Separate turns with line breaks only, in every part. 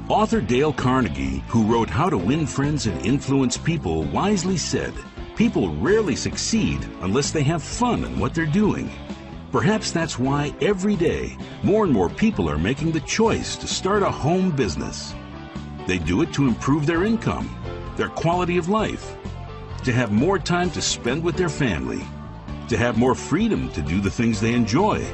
Author Dale Carnegie, who wrote How to Win Friends and Influence People, wisely said, "People rarely succeed unless they have fun in what they're doing." Perhaps that's why every day more and more people are making the choice to start a home business. They do it to improve their income, their quality of life, to have more time to spend with their family, to have more freedom to do the things they enjoy.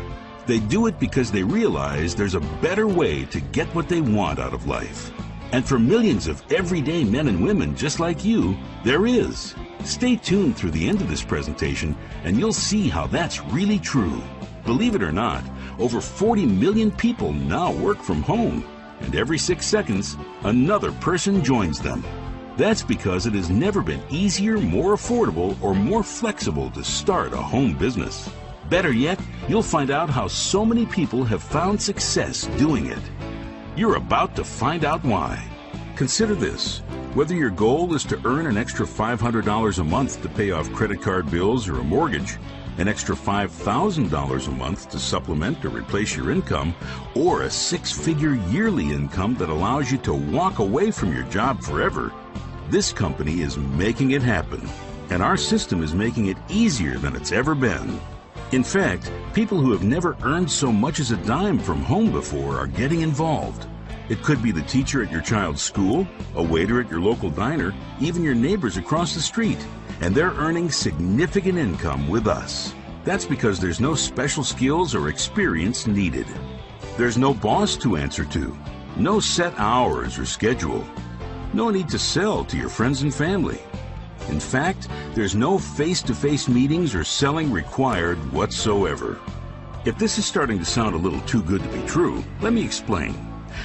They do it because they realize there's a better way to get what they want out of life. And for millions of everyday men and women just like you, there is. Stay tuned through the end of this presentation and you'll see how that's really true. Believe it or not, over 40 million people now work from home, and every 6 seconds, another person joins them. That's because it has never been easier, more affordable, or more flexible to start a home business. Better yet, you'll find out how so many people have found success doing it. You're about to find out why. Consider this. Whether your goal is to earn an extra $500 a month to pay off credit card bills or a mortgage, an extra $5,000 a month to supplement or replace your income, or a 6-figure yearly income that allows you to walk away from your job forever, this company is making it happen. And our system is making it easier than it's ever been. In fact, people who have never earned so much as a dime from home before are getting involved. It could be the teacher at your child's school, a waiter at your local diner, even your neighbors across the street. And they're earning significant income with us. That's because there's no special skills or experience needed. There's no boss to answer to, no set hours or schedule, no need to sell to your friends and family. In fact, there's no face-to-face meetings or selling required whatsoever. If this is starting to sound a little too good to be true, let me explain.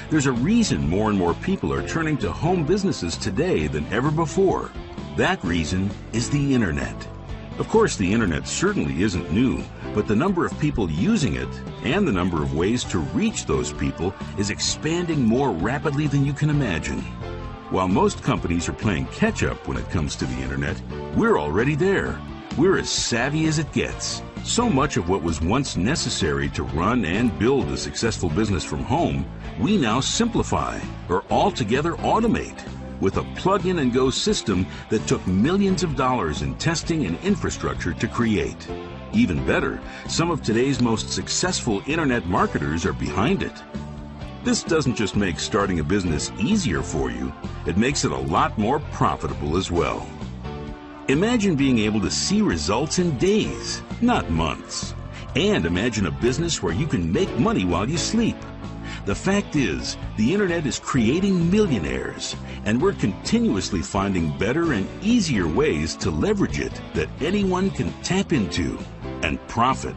There's a reason more and more people are turning to home businesses today than ever before. That reason is the Internet. Of course, the Internet certainly isn't new, but the number of people using it and the number of ways to reach those people is expanding more rapidly than you can imagine. While most companies are playing catch-up when it comes to the Internet, we're already there. We're as savvy as it gets. So much of what was once necessary to run and build a successful business from home, we now simplify or altogether automate with a plug-in-and-go system that took millions of dollars in testing and infrastructure to create. Even better, some of today's most successful Internet marketers are behind it. This doesn't just make starting a business easier for you, it makes it a lot more profitable as well. Imagine being able to see results in days, not months. And imagine a business where you can make money while you sleep. The fact is, the Internet is creating millionaires, and we're continuously finding better and easier ways to leverage it that anyone can tap into and profit.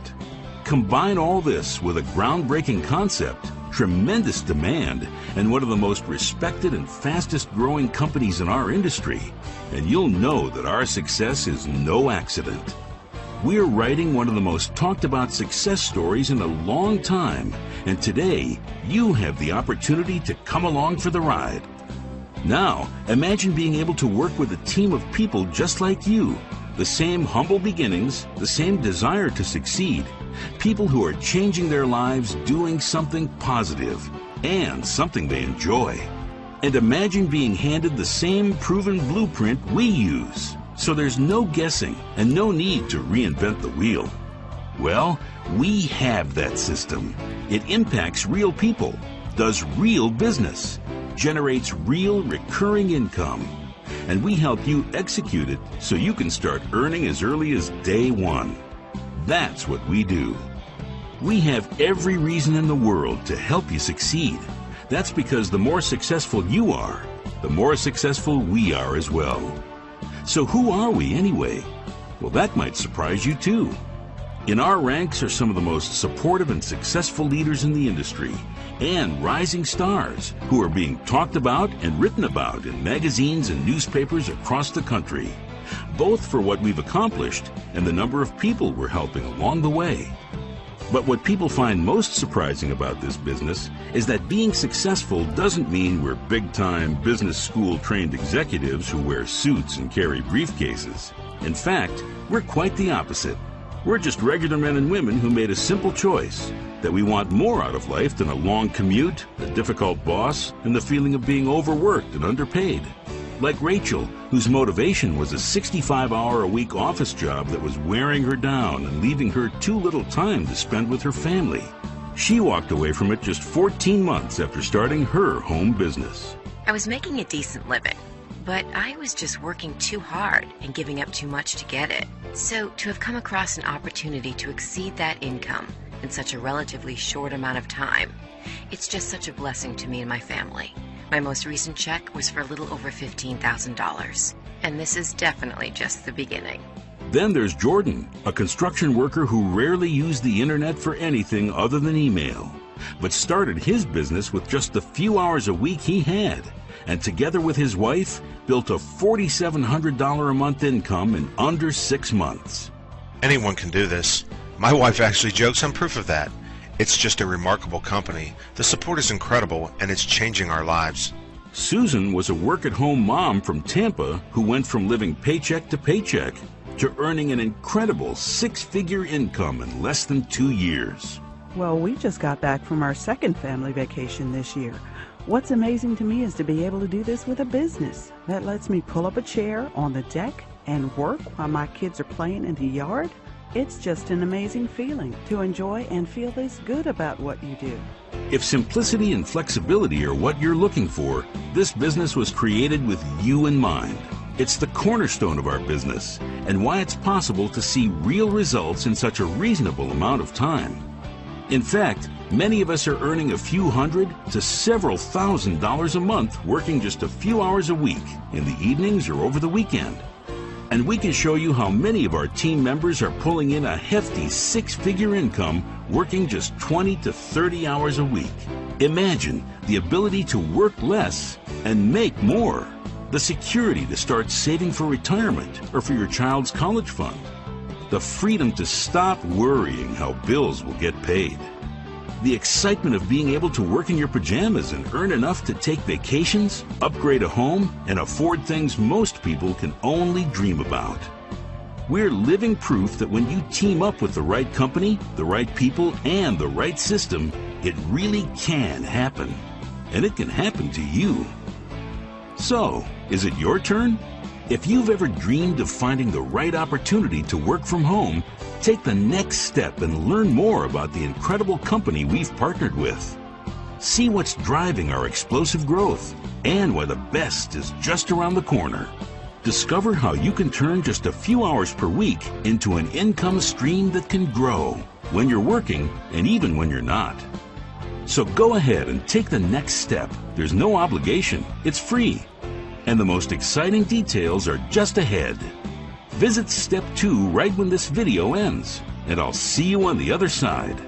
Combine all this with a groundbreaking concept, tremendous demand, and one of the most respected and fastest growing companies in our industry, and you'll know that our success is no accident. We're writing one of the most talked about success stories in a long time, and today you have the opportunity to come along for the ride. Now, imagine being able to work with a team of people just like you, the same humble beginnings, the same desire to succeed, people who are changing their lives doing something positive and something they enjoy. And imagine being handed the same proven blueprint we use, so there's no guessing and no need to reinvent the wheel. Well, we have that system. It impacts real people, does real business, generates real recurring income, and we help you execute it so you can start earning as early as day one. That's what we do. We have every reason in the world to help you succeed. That's because the more successful you are, the more successful we are as well. So who are we anyway? Well, that might surprise you too. In our ranks are some of the most supportive and successful leaders in the industry and rising stars who are being talked about and written about in magazines and newspapers across the country, both for what we've accomplished and the number of people we're helping along the way. But what people find most surprising about this business is that being successful doesn't mean we're big-time business school-trained executives who wear suits and carry briefcases. In fact, we're quite the opposite. We're just regular men and women who made a simple choice that we want more out of life than a long commute, a difficult boss, and the feeling of being overworked and underpaid. Like Rachel, whose motivation was a 65-hour-a-week office job that was wearing her down and leaving her too little time to spend with her family. She walked away from it just 14 months after starting her home business.
I was making a decent living, but I was just working too hard and giving up too much to get it. So to have come across an opportunity to exceed that income in such a relatively short amount of time, it's just such a blessing to me and my family. My most recent check was for a little over $15,000, and this is definitely just the beginning.
Then there's Jordan, a construction worker who rarely used the internet for anything other than email, but started his business with just the few hours a week he had, and together with his wife, built a $4,700 a month income in under 6 months.
Anyone can do this. My wife actually jokes I'm proof of that. It's just a remarkable company. The support is incredible, and it's changing our lives.
Susan was a work-at-home mom from Tampa who went from living paycheck to paycheck to earning an incredible 6-figure income in less than 2 years.
Well, we just got back from our second family vacation this year. What's amazing to me is to be able to do this with a business that lets me pull up a chair on the deck and work while my kids are playing in the yard. It's just an amazing feeling to enjoy and feel this good about what you do.
If simplicity and flexibility are what you're looking for, this business was created with you in mind. It's the cornerstone of our business and why it's possible to see real results in such a reasonable amount of time. In fact, many of us are earning a few hundred to several $1,000s a month working just a few hours a week in the evenings or over the weekend. And we can show you how many of our team members are pulling in a hefty 6-figure income working just 20 to 30 hours a week. Imagine the ability to work less and make more. The security to start saving for retirement or for your child's college fund. The freedom to stop worrying how bills will get paid. The excitement of being able to work in your pajamas and earn enough to take vacations, upgrade a home, and afford things most people can only dream about. We're living proof that when you team up with the right company, the right people, and the right system, it really can happen. And it can happen to you. So, is it your turn? If you've ever dreamed of finding the right opportunity to work from home, take the next step and learn more about the incredible company we've partnered with. See what's driving our explosive growth and why the best is just around the corner. Discover how you can turn just a few hours per week into an income stream that can grow when you're working and even when you're not. So go ahead and take the next step. There's no obligation. It's free. And the most exciting details are just ahead. Visit step 2 right when this video ends, and I'll see you on the other side.